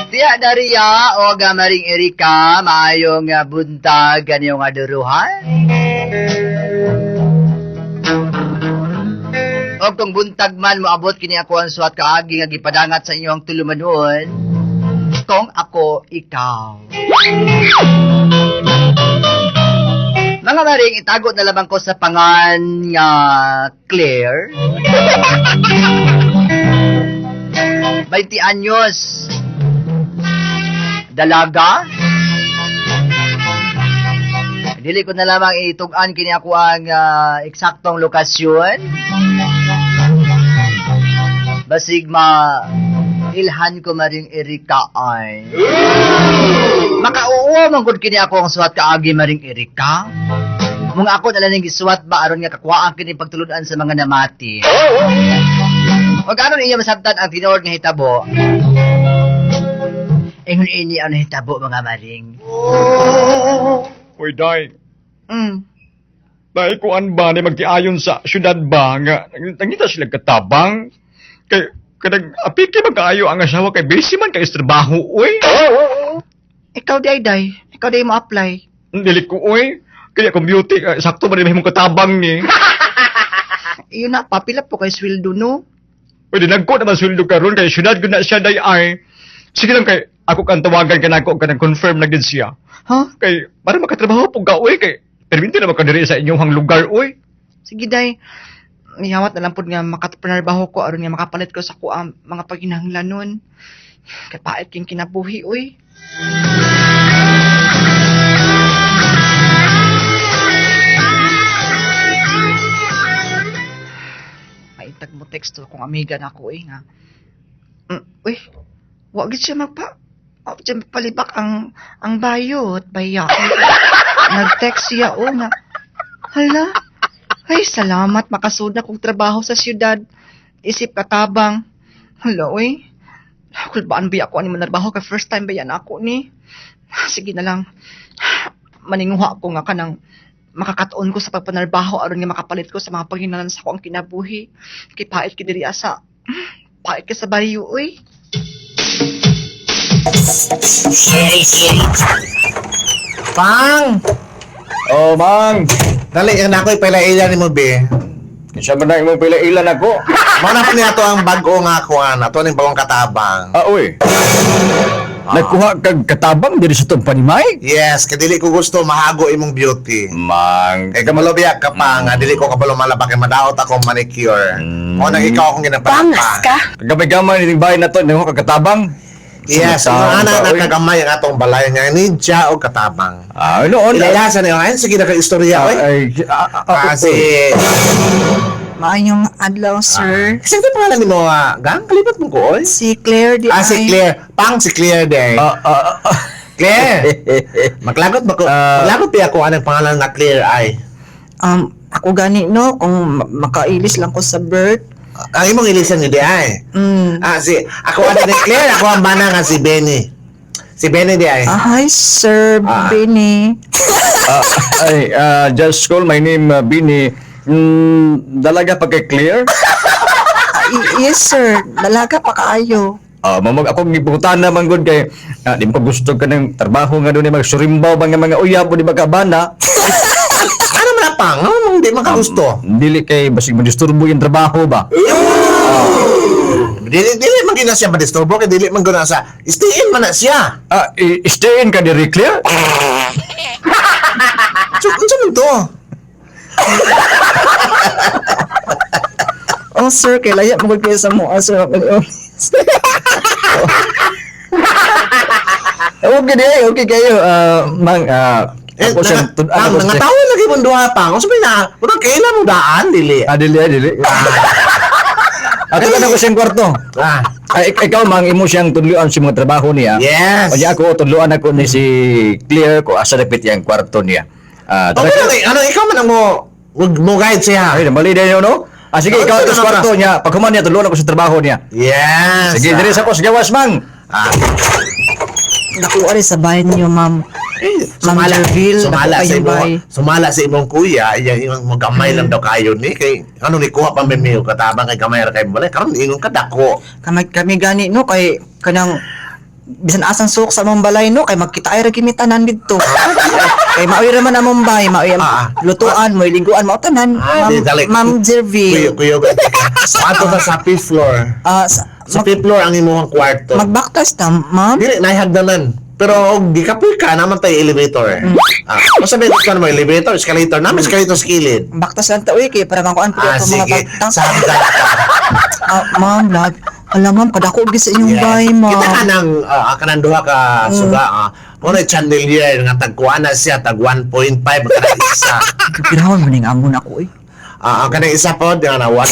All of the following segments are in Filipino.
Tiya dariya o gamaring Erika, maayong buntag kaniyong aduruhan. O kung buntag man moabot kini ako ang suwat kaagi nga gipadangat sa inyong tulumanon, kung ako ikaw. Mga maring itago na lamang ko sa pangan nga Claire. 20 anyos. Dalaga. Dili ko na lamang itugan kini ako ang eksaktong lokasyon. Basig ilhan ko maring Erika ay. Makauo man gud kini ako ang suwat kaagi maring Erika. Mung ako na lang gisuwat ba aron nga kakuhaan kini pagtuludan sa mga namati. Wag aron iya masabtan ang tinuod nga hitabo. Ingon ini ang hitabo mga maring. Uy, Day. Mm. Dahil kuan ba ni magtiayon sa syudad ba nga nangita sila katabang kay kadang apiki magkaayo ang asawa kay busy man kay trabaho uy. Ikaw day. Ikaw day mo apply. Dili ko uy. Kaya kung beauty sakto man imong katabang ni. Iyon na papila po kay sweldo no. Pwede nagko naman sweldo karon kay syudad gud na siya day ay. Sige lang kay ako kan tawagan kanako kanang confirm na gid siya. Ha? Kay para makatrabaho pug ka uy kay perminti na makadiri sa inyong lugar uy. Sige day. Miyawat na lang po nga makatapernarbaho ko aron nga makapalit ko sa kuang mga paghinahanglan nun. Kay pait king kinabuhi oy. Maitag mo teksto kung amiga na ako nga. Uy, wag gid siya palibak ang bayot, bayak. Nag-text siya nga. Hala, ay salamat makasud na kong trabaho sa siyudad. Isip katabang. Hala, uy. Kulbaan ba ako ani manarbaho ka first time ba yan ako ni? Sige na lang. Maninguha ko nga kanang makakatuon ko sa pagpanarbaho aron nga makapalit ko sa mga paghinahanglan sa akong kinabuhi. Kay pait ki diri asa. Pait ka sa bayo, uy. Pang! Oh, mang. Dali, yan ako ipalailan ni mo, be. Siya man na imong pila-ilan ako. Mana pa niya to ang bago nga kuhan. Ito ang bagong katabang. Uy. Nagkuha kag katabang diri sa tong panimay? Yes, kadili ko gusto mahago imong beauty. Mang. Kaya kamalobiyak ka pa nga, dili ko kabalo malabak kay madaot akong manicure. O nang ikaw akong ginapanapa. Pangas ka? Gamay-gamay ni bahay na to, nimo kag katabang. Yes, ang anak na kagamay ang atong balay niya, ninja o katabang. Noon. Ilayasan niyo, ayun, sige na ka-istorya, oy. Kasi, Maayong adlaw, sir. kasi ito pangalan ni mo, gang, kalipat mo ko, oy. Si Claire di Si Claire. Pang si Claire day. Claire. Maglagot ba ko? Maglagot ba ako anong pangalan na Claire ay? Ako gani, no? Kung makailis lang ko sa birth. Ang imong ilisan ni di ay. Ako ano ni Claire, ako ang bana nga si Benny. Si Benny di ay. Hi, Sir Benny. Just call my name, Bini. Dalaga pa kay Claire? Yes, sir. Dalaga pa kaayo. Mamag ako gibutan naman gud kay di mo ko gusto ka ng trabaho nga doon ni magsurimbaw ba nga mga uyab di magkabana. Ano man na pang? Ano hindi makagusto? Dili kay basig madisturbo yung trabaho ba? Dili man gina siya madisturbo kay dili man guna sa stay-in man na siya. Stay in ka diri Claire? Unsa man to? Oh, sir. Kailaya mo kayo sa mga, sir. Okay kayo. Mang, ako siyang Nangatawa lagi mo duha pang. Unsa man na? Unang kailan mo daan dili? Dili. Ako na ko siyang kwarto. Ikaw mang imo siyang tudluan sa mga trabaho niya. Yes. Kaya ako tudluan ako ni si Claire ko asa dapit yang kwarto niya. Ano ikaw man ang mo guide siya. Ay, mali din yun, no? Sige, ikaw sa kwarto niya. Pagkuman niya, tudluan ako sa trabaho niya. Yes. Sige, diri sa ko sa gawas, mang. Nakuha rin sa bahay niyo, ma'am. Sumala, Jerville, sumala dako sa kayong imo, bahay. sumala sa imong kuya, yung magamay lang daw kayo ni kay ano ni kuha pa may miyo katabang kay gamay ra kay balay karon ingon ka dako. Kami gani, no? Kay kanang bisan asang suok sa among balay no kay magkita ay ra gimitanan didto. Kay maoy ra man among bay, maoy lutuan, moy liguan, mao tanan. di dali. Ma'am Jerville. Kuyo. Ato ta sa fifth floor. Sa fifth floor ang imong kwarto. Magbaktas ta, ma'am. Dili nahagdanan. Pero og di kapoy ka naman tay elevator. Masabi ko mo elevator, escalator, naman escalator sa kilid. Baktas lang ta uy kay para makuan pud ato mga Sige. bagtas. Sabi ka. Ma'am, lag. Hala ma'am, kadako gyud sa inyong bay, ma'am. Kita kanang duha ka suga. Mo na chandelier nga tagkuan na siya tag 1.5 kanang isa. Pirahon man ning amon ako eh. Ang kanang isa po nga na 1.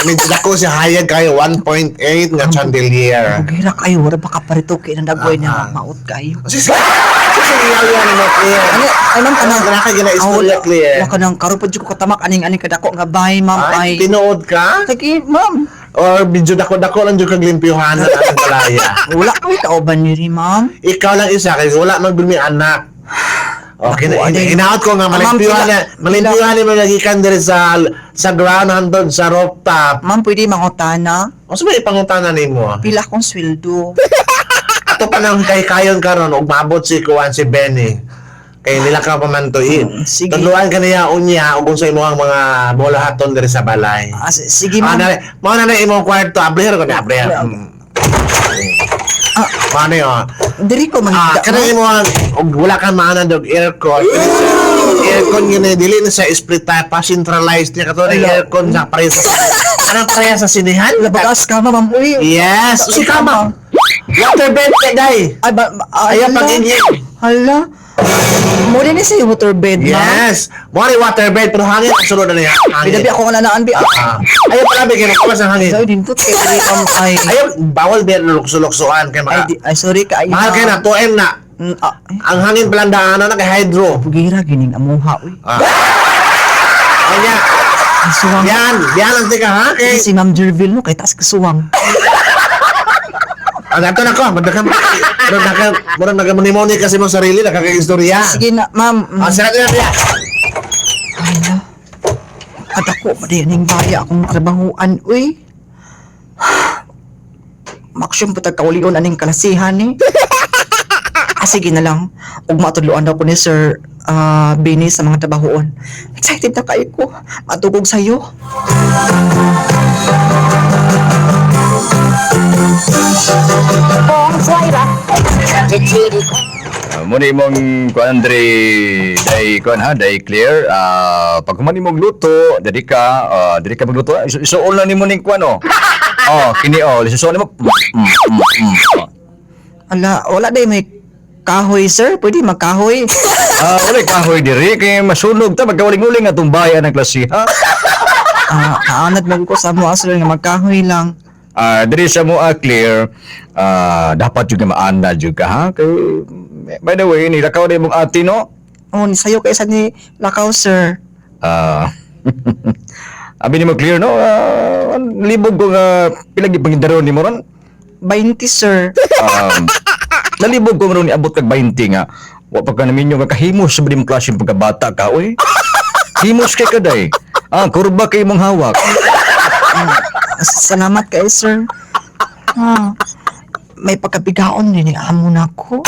I mean, dako siya hayag kayo 1.8 nga chandelier. Gira kayo, wala baka parito kay nang dagway na maut kayo. Sige. Sige, yan mo clear. Ay ma'am kanang Kana ka gina istorya clear. Wala kanang karo pa jud ko katamak aning kadako nga bay, ma'am Ay, ay. tinuod ka? Sige, ma'am. Or medyo dako-dako lang jud kag limpyuhan ang atong kalaya. Wala ko kauban ni ma'am. Ikaw lang isa kay wala magbilmi anak. Okay, Ako, aday. inaot ko nga Ma'am, malimpyuhan ni magikan diri sa ground handod sa rooftop. Ma'am, pwede mangutana. O sa may pangutanan nimo? Pila akong sweldo. Ato pa nang kay kayon karon og maabot si Kuan si Benny. Kay nila ka pamantuin. Sige. Tuluan ka niya unya ug sa imong mga bolahaton diri sa balay. Sige, ma'am. Mao na imong kwarto abler ko ni abler. Paano yun? Diri ko manghigda. Kanang imo og wala ka maanan dog aircon. Aircon gini dili na sa split type pa centralized niya kato ni aircon sa pareha sa anong pareha sa sinihan? Labagas ka, ma'am. Uy. Yes, si kama. Water bed kay day. Ay, Ayaw pag-inhale. Hala. Mo din sa water bed, ma'am. Yes. Mo ni water bed pero hangin ang sunod na niya. Binabi ako nga nanaan bi. Ayaw pala bigyan ko sa hangin. Sabi din to kay diri ay. Ayaw bawal ba lukso-luksoan kay maka. Ay sorry ka ay. Mahal kay na 2M na. Ang hangin palandaan na kay hydro. Gira gining amuha uy. Kanya. Ay suwang. Yan ang tika ha kay. Si Ma'am Jerville no kay taas ka suwang. Ato na ko, murag nagamonimoni kasi mo sarili, nakakaistorya. Sige na, ma'am. Sarap na niya. Ay na. At ako, madayaning baya akong trabahuan, uy. Maksyon po tagkaulion aning kalasihan, eh. Sige na lang. Huwag matuluan ako ni Sir Benny sa mga trabahoon. Excited na kayo ko. Matugog sa'yo. Muna imong kuan Andre day kuan ha day clear pag humani mong luto diri ka magluto isuol na nimo ning kuan oh kini isuol nimo Ala, wala day may kahoy, sir. Pwede magkahoy. wala kahoy diri kay masunog ta magkawaling-uling atong bayan ang klase ha Kaanad mo ko sa mga sir nga magkahoy lang. diri sa mo clear dapat jud nga maana jud ka ha kay by the way ni lakaw na imong ati no Oh, ni sayo kaysa ni Lakaw, sir. abi ni mo clear no libog ko nga pilagi pangindaro ni mo ron 20, sir. nalibog ko ron ni abot kag 20 nga wa pa ka namin yung kahimos sa brim klase pagkabata ka oy himos kay kaday kurba kay imong hawak Salamat kay sir. May pagkabigaon din amo na ko.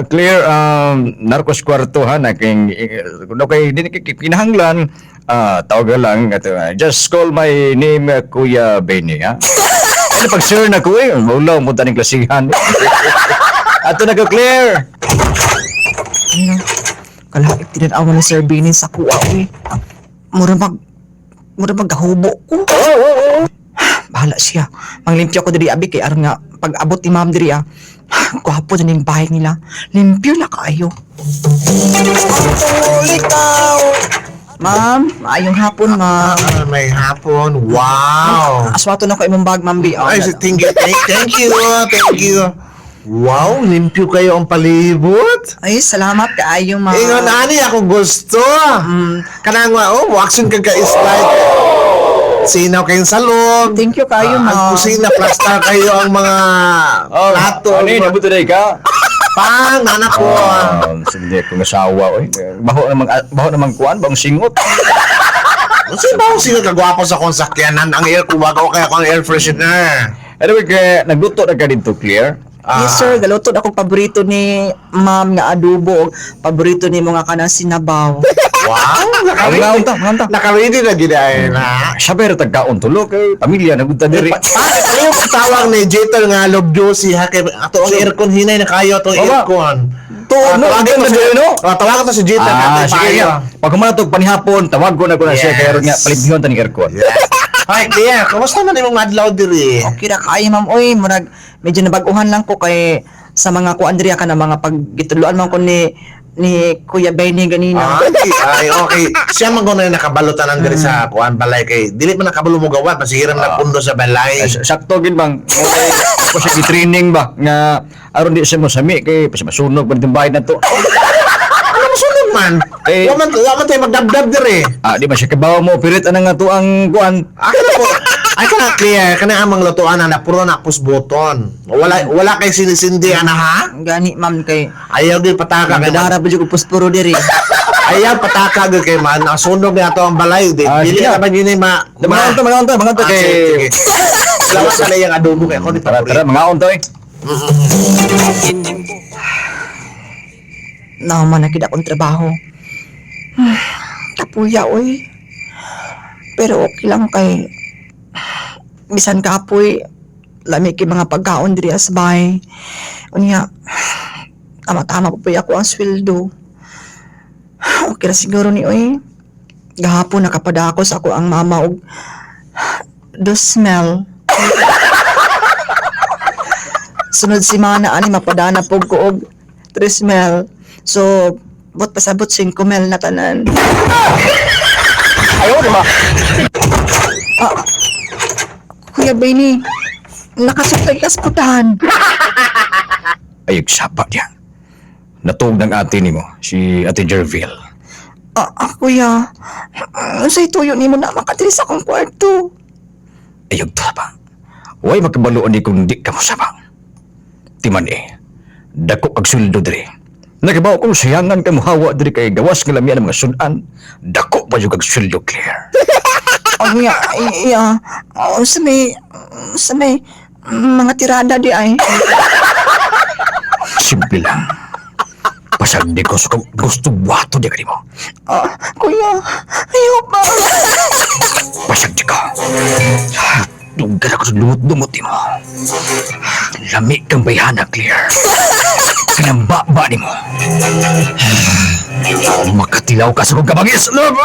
clear narcos kwarto ha na kay kuno kay di kinahanglan tawag lang just call my name Kuya Benny ha ano pag sir na ko ulaw mo taning klasihan ato na ko clear Ano? Kalahit tinanaw ni Sir Benny sa kuwa, uy. Mura magkahubo ko. Bahala siya. Manglimpyo ko diri abi kay aron nga pag abot ni ma'am diri kuhapo na ning bahay nila. Limpyo na kaayo. Ma'am, maayong hapon, ma'am. May hapon. Wow. Aswato na ko imong bag, ma'am Bi. Ay, thank you. Wow, limpyo kayo ang palibot. Ay, salamat kaayo, ma'am. Ingon ani ako gusto. Kanang waxing ka slide. Sinaw kayong salon. Thank you kayo, Ang ma'am. kusina, plaster kayo ang mga plato. ano yun nabuto day ka Pang, nanak ko. sige kung asawa oy baho namang kuan bang singot Kasi ba sino kagwapo sa konsakyanan? Ang air ko bago kaya ako ang air freshener. anyway kay nagluto na ka dito clear Yes sir, galutod akong paborito ni ma'am nga adobo. Paborito ni mga kanang sinabaw. Wow! Mga unta. Naka-ready na gina na. Siya pero tagkaon tulo kay pamilya na gudta diri. Paano yung tawag ni Jeter nga love juicy ha kay ato ang aircon hinay na kayo atong Baba. aircon. No, Tawagan no, to si no. tawagan to si Jeter Ah, katay sige payo. nga. Pag kumatog panihapon, tawag ko na siya Yes. kaya ron nga palibhon ta ni aircon. Hi, Clear. Kumusta man imong madlaw diri? Okay ra kay ma'am oy, murag medyo nabaguhan lang ko kay sa mga kuan diri ka na mga paggituluan man ko ni Kuya Benny ganina. Ay, okay. Siya man ko na nakabalutan diri sa kuan balay kay dili man nakabalo mo gawat masihiram na pundo sa balay. Sakto gid bang. Ko siya gi-training ba nga aron di siya mo sami kay masunog man itong bahay na to. Ano sunog man? Eh. Wa man tayo magdabdab diri. Di ba siya kabawa mo pirit anang nga to ang kuan. Ako na po. Ay kana Clear, kana amang lutuan na puro na push button. Wala kay sinisindi ana ha? Gani ma'am kay Ayaw di pataka kay kadara pa jud ko puspuro diri. Ayaw pataka gyud kay man nasunog na ato ang balay di. Dili sige. na ba yun ma Mga unta Ah, sige. kay Salamat sa iyang adobo kay ako ni tara mga unta eh. Naman na kid akong trabaho. Kapuya oy. Pero okay lang kay bisan kapoy lami kay mga pagkaon diri as bahay. Unya tama-tama pa po ako ang sweldo. Okay ra siguro ni oy. Gahapon nakapada ako sa ako ang mama og do smell. Sunod si mana ani mapadana pog ko og 3 smell. So bot pasabot 5 mil na tanan. Ayaw di ba? Kuya Benny, nakasuktay kas putahan. Ayog sapa niya. Natug ng ate ni mo, si Ate Jerville. Kuya, unsay tuyo nimo na makatiri sa akong kwarto. Ayog to ba? Huwag makabaluan ni kung di ka mo sabang. Timan dako kag suldo diri. Nagabaw kong sayangan ka muhawa diri kay gawas nga lamian ang mga sunan. Dako pa yung kag suldo, Claire. Unya, iya, sa may mga tirada di ay. Simple lang. Pasag di ko sa gusto wato di ka di mo. Kuya, ayaw pa. Pasag di ko. Dugal ako sa lumot-lumot di mo. Lami kang bayhana, Claire. Kanambaba ni mo. Makatilaw ka sa kong kabangis. Love!